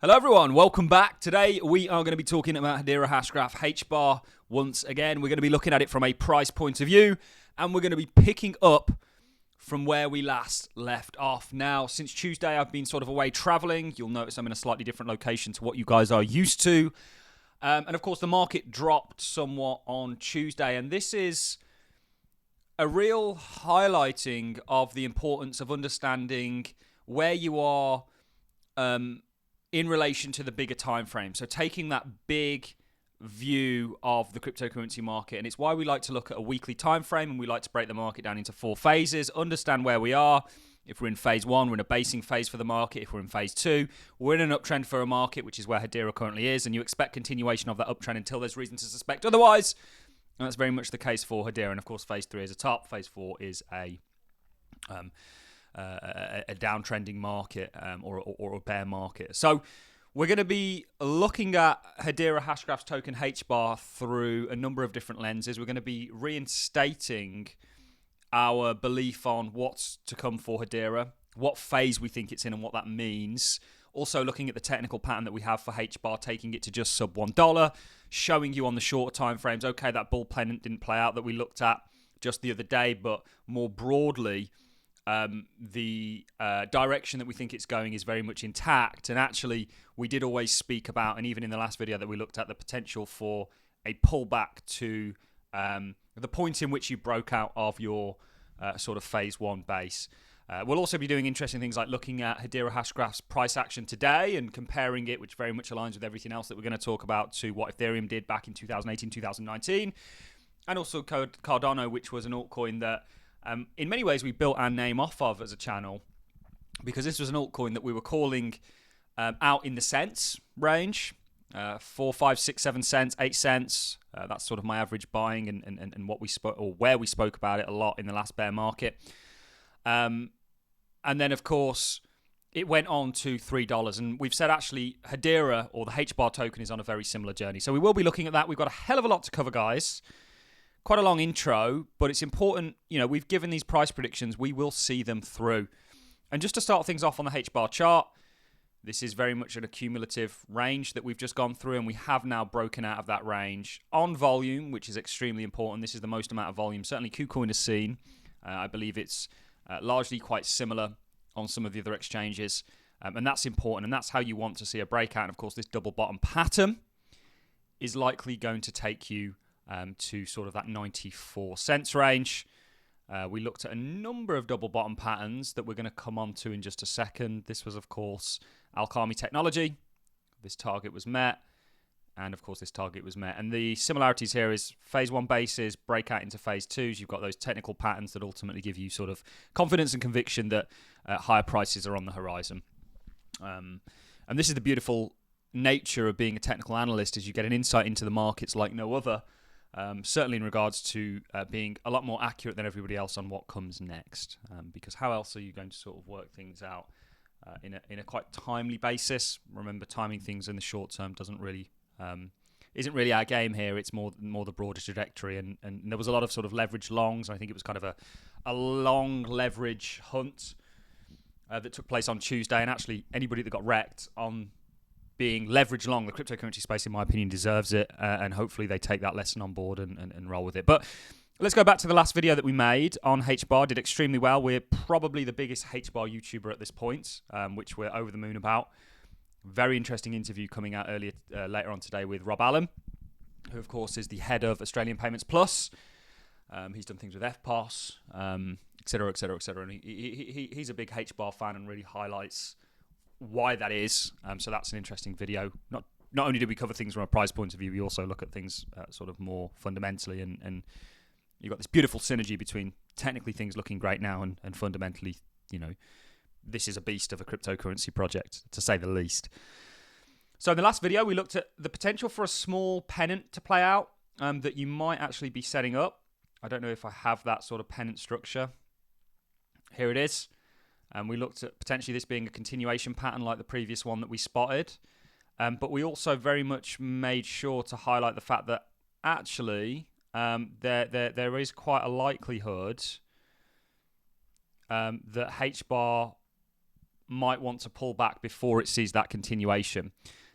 Hello everyone, welcome back. Today we are going to be talking about Hedera Hashgraph HBAR once again. We're going to be looking at it from a price point of view, and we're going to be picking up from where we last left off. Now, since Tuesday I've been sort of away traveling. You'll notice I'm in a slightly different location to what you guys are used to. And of course the market dropped somewhat on Tuesday, and this is a real highlighting of the importance of understanding where you are in relation to the bigger time frame. So taking that big view of the cryptocurrency market, and it's why we like to look at a weekly time frame, and we like to break the market down into 4 phases, understand where we are. If we're in phase 1, we're in a basing phase for the market. If we're in phase 2, we're in an uptrend for a market, which is where Hedera currently is, and you expect continuation of that uptrend until there's reason to suspect otherwise. And that's very much the case for Hedera. And of course, phase 3 is a top, phase 4 is a downtrending market or a bear market. So we're going to be looking at Hedera Hashgraph's token HBAR through a number of different lenses. We're going to be reinstating our belief on what's to come for Hedera, what phase we think it's in and what that means. Also looking at the technical pattern that we have for HBAR, taking it to just sub $1, showing you on the shorter time frames, okay, that bull pennant didn't play out that we looked at just the other day, but more broadly, the direction that we think it's going is very much intact. And actually, we did always speak about, and even in the last video that we looked at, the potential for a pullback to the point in which you broke out of your sort of phase 1 base. We'll also be doing interesting things like looking at Hedera Hashgraph's price action today and comparing it, which very much aligns with everything else that we're going to talk about, to what Ethereum did back in 2018, 2019. And also Cardano, which was an altcoin that in many ways we built our name off of as a channel, because this was an altcoin that we were calling out in the cents range, 4, 5, 6, 7 cents, 8 cents. That's sort of my average buying and what we spoke, or where we spoke about it a lot in the last bear market. And then of course it went on to $3, and we've said actually Hedera, or the HBAR token, is on a very similar journey. So we will be looking at that. We've got a hell of a lot to cover, guys. Quite a long intro, but it's important, we've given these price predictions, we will see them through. And just to start things off on the HBAR chart, this is very much an accumulative range that we've just gone through, and we have now broken out of that range on volume, which is extremely important. This is the most amount of volume certainly KuCoin has seen. I believe it's largely quite similar on some of the other exchanges, and that's important, and that's how you want to see a breakout. And of course, this double bottom pattern is likely going to take you to sort of that 94 cents range. We looked at a number of double bottom patterns that we're going to come on to in just a second. This was, of course, Alchemy technology. This target was met, and of course this target was met. And the similarities here is phase 1 bases, breakout into phase 2s. You've got those technical patterns that ultimately give you sort of confidence and conviction that higher prices are on the horizon. And this is the beautiful nature of being a technical analyst, is you get an insight into the markets like no other. Certainly in regards to being a lot more accurate than everybody else on what comes next, because how else are you going to sort of work things out in a quite timely basis? Remember, timing things in the short term isn't really our game here. It's more the broader trajectory, and there was a lot of sort of leverage longs. I think it was kind of a long leverage hunt that took place on Tuesday, and actually anybody that got wrecked on being leveraged long the cryptocurrency space, in my opinion, deserves it, and hopefully they take that lesson on board and roll with it. But let's go back to the last video that we made on HBAR. Did extremely well. We're probably the biggest HBAR YouTuber at this point, which we're over the moon about. Very interesting interview coming out later on today with Rob Allen, who of course is the head of Australian Payments Plus. He's done things with FPOS, et cetera, et cetera, et cetera. And he's a big HBAR fan and really highlights why that is. So that's an interesting video. Not only did we cover things from a price point of view, we also look at things sort of more fundamentally, and you've got this beautiful synergy between technically things looking great now and fundamentally, this is a beast of a cryptocurrency project, to say the least. So in the last video, we looked at the potential for a small pennant to play out that you might actually be setting up. I don't know if I have that sort of pennant structure. Here it is. And we looked at potentially this being a continuation pattern like the previous one that we spotted. But we also very much made sure to highlight the fact that actually there is quite a likelihood that HBAR might want to pull back before it sees that continuation.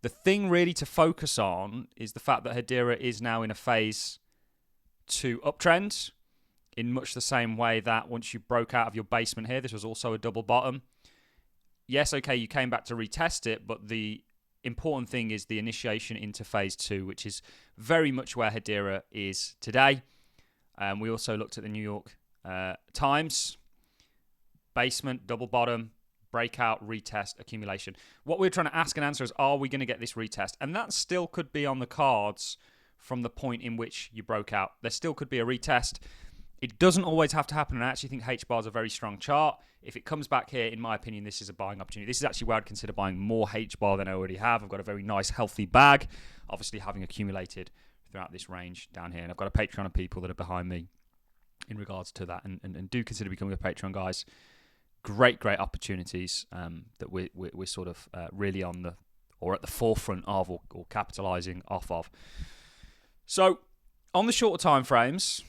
The thing really to focus on is the fact that Hedera is now in a phase 2 uptrend, in much the same way that once you broke out of your basement here, this was also a double bottom. Yes, okay, you came back to retest it, but the important thing is the initiation into phase 2, which is very much where Hedera is today. We also looked at the New York Times. Basement, double bottom, breakout, retest, accumulation. What we're trying to ask and answer is, are we going to get this retest? And that still could be on the cards from the point in which you broke out. There still could be a retest. It doesn't always have to happen, and I actually think HBAR is a very strong chart. If it comes back here, in my opinion, this is a buying opportunity. This is actually where I'd consider buying more HBAR than I already have. I've got a very nice, healthy bag, obviously having accumulated throughout this range down here. And I've got a Patreon of people that are behind me in regards to that, and do consider becoming a Patreon, guys. Great opportunities that we're sort of really on the, or at the forefront of, or capitalizing off of. So on the shorter time frames,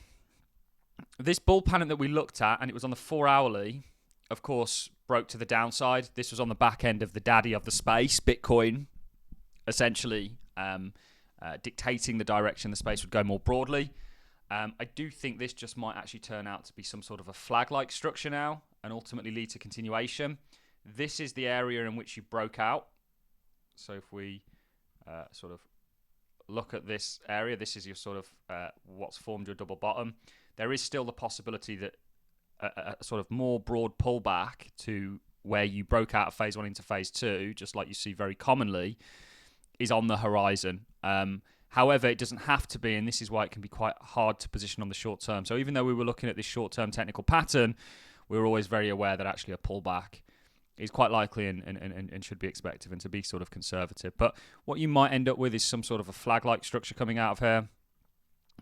this bull pattern that we looked at, and it was on the 4-hourly, of course, broke to the downside. This was on the back end of the daddy of the space, Bitcoin, essentially dictating the direction the space would go more broadly. I do think this just might actually turn out to be some sort of a flag-like structure now, and ultimately lead to continuation. This is the area in which you broke out. So if we sort of look at this area, this is your sort of what's formed your double bottom. There is still the possibility that a sort of more broad pullback to where you broke out of phase 1 into phase 2, just like you see very commonly, is on the horizon. However, it doesn't have to be, and this is why it can be quite hard to position on the short term. So even though we were looking at this short-term technical pattern, we were always very aware that actually a pullback is quite likely and should be expected, and to be sort of conservative. But what you might end up with is some sort of a flag-like structure coming out of here,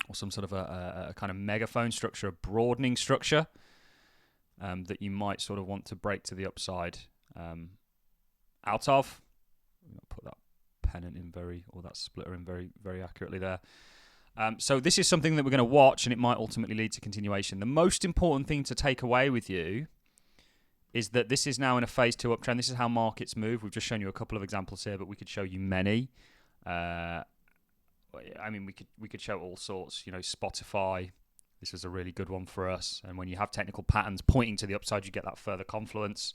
or some sort of a kind of megaphone structure, a broadening structure that you might sort of want to break to the upside out of. Put that pennant in or that splitter in very accurately there. So this is something that we're going to watch, and it might ultimately lead to continuation. The most important thing to take away with you is that this is now in a phase 2 uptrend. This is how markets move. We've just shown you a couple of examples here, but we could show you many. I mean, we could show all sorts. You know, Spotify. This was a really good one for us. And when you have technical patterns pointing to the upside, you get that further confluence.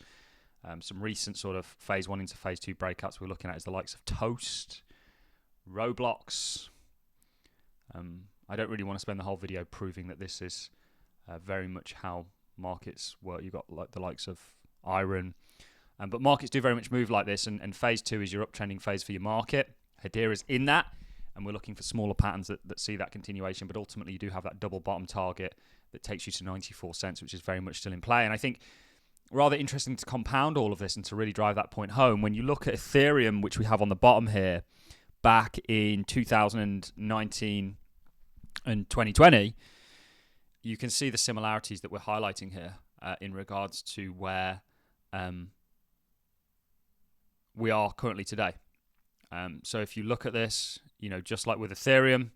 Some recent sort of phase 1 into phase 2 breakouts we're looking at is the likes of Toast, Roblox. I don't really want to spend the whole video proving that this is very much how markets work. You've got like the likes of Iron. But markets do very much move like this, and phase 2 is your uptrending phase for your market. Hedera's in that, and we're looking for smaller patterns that see that continuation, but ultimately you do have that double bottom target that takes you to 94 cents, which is very much still in play. And I think rather interesting to compound all of this and to really drive that point home, when you look at Ethereum, which we have on the bottom here, back in 2019 and 2020, you can see the similarities that we're highlighting here in regards to where we are currently today. So if you look at this, you know, just like with Ethereum, and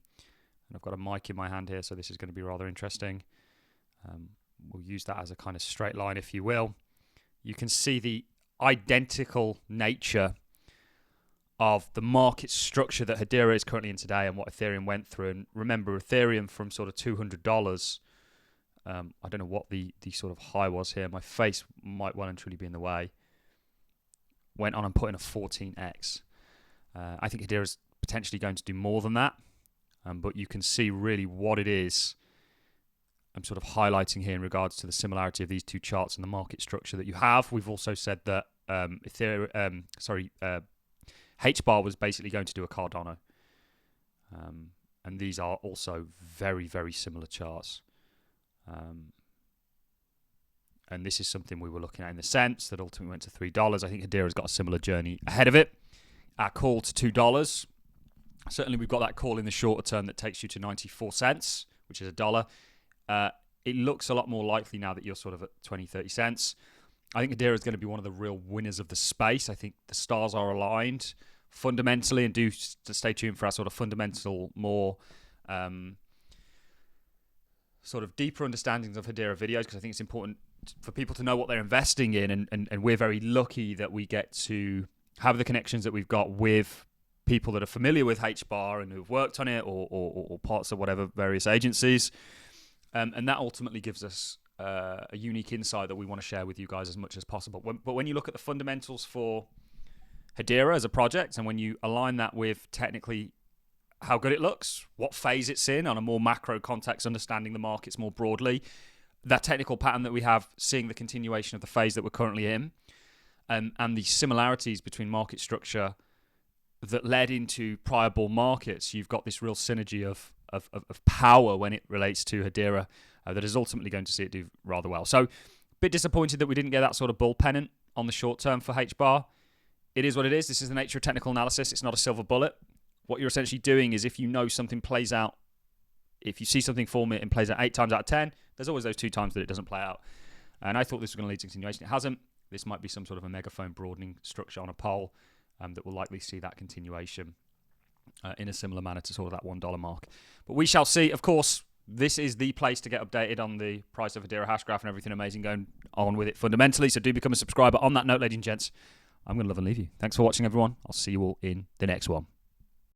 I've got a mic in my hand here, so this is going to be rather interesting. We'll use that as a kind of straight line, if you will. You can see the identical nature of the market structure that Hedera is currently in today and what Ethereum went through. And remember, Ethereum from sort of $200, I don't know what the sort of high was here. My face might well and truly be in the way. Went on and put in a 14x. I think Hedera is potentially going to do more than that. But you can see really what it is I'm sort of highlighting here in regards to the similarity of these two charts and the market structure that you have. We've also said that HBAR was basically going to do a Cardano. And these are also very, very similar charts. And this is something we were looking at in the sense that ultimately went to $3. I think Hedera's got a similar journey ahead of it. Our call to $2. Certainly we've got that call in the shorter term that takes you to 94 cents, which is $1. It looks a lot more likely now that you're sort of at 20, 30 cents. I think Hedera is going to be one of the real winners of the space. I think the stars are aligned fundamentally, and do stay tuned for our sort of fundamental, more sort of deeper understandings of Hedera videos, because I think it's important for people to know what they're investing in, and we're very lucky that we get to have the connections that we've got with people that are familiar with HBAR and who've worked on it, or parts of whatever various agencies, and that ultimately gives us a unique insight that we want to share with you guys as much as possible. But when you look at the fundamentals for Hedera as a project, and when you align that with technically how good it looks, what phase it's in on a more macro context, understanding the markets more broadly, that technical pattern that we have, seeing the continuation of the phase that we're currently in, and the similarities between market structure that led into prior bull markets, you've got this real synergy of power when it relates to Hedera that is ultimately going to see it do rather well. So, a bit disappointed that we didn't get that sort of bull pennant on the short term for HBAR. It is what it is. This is the nature of technical analysis. It's not a silver bullet. What you're essentially doing is, if you know something plays out, if you see something form it and plays out 8 times out of 10, there's always those 2 times that it doesn't play out. And I thought this was going to lead to continuation. It hasn't. This might be some sort of a megaphone broadening structure on a pole that will likely see that continuation in a similar manner to sort of that $1 mark. But we shall see. Of course, this is the place to get updated on the price of Hedera Hashgraph and everything amazing going on with it fundamentally. So do become a subscriber. On that note, ladies and gents, I'm going to love and leave you. Thanks for watching, everyone. I'll see you all in the next one.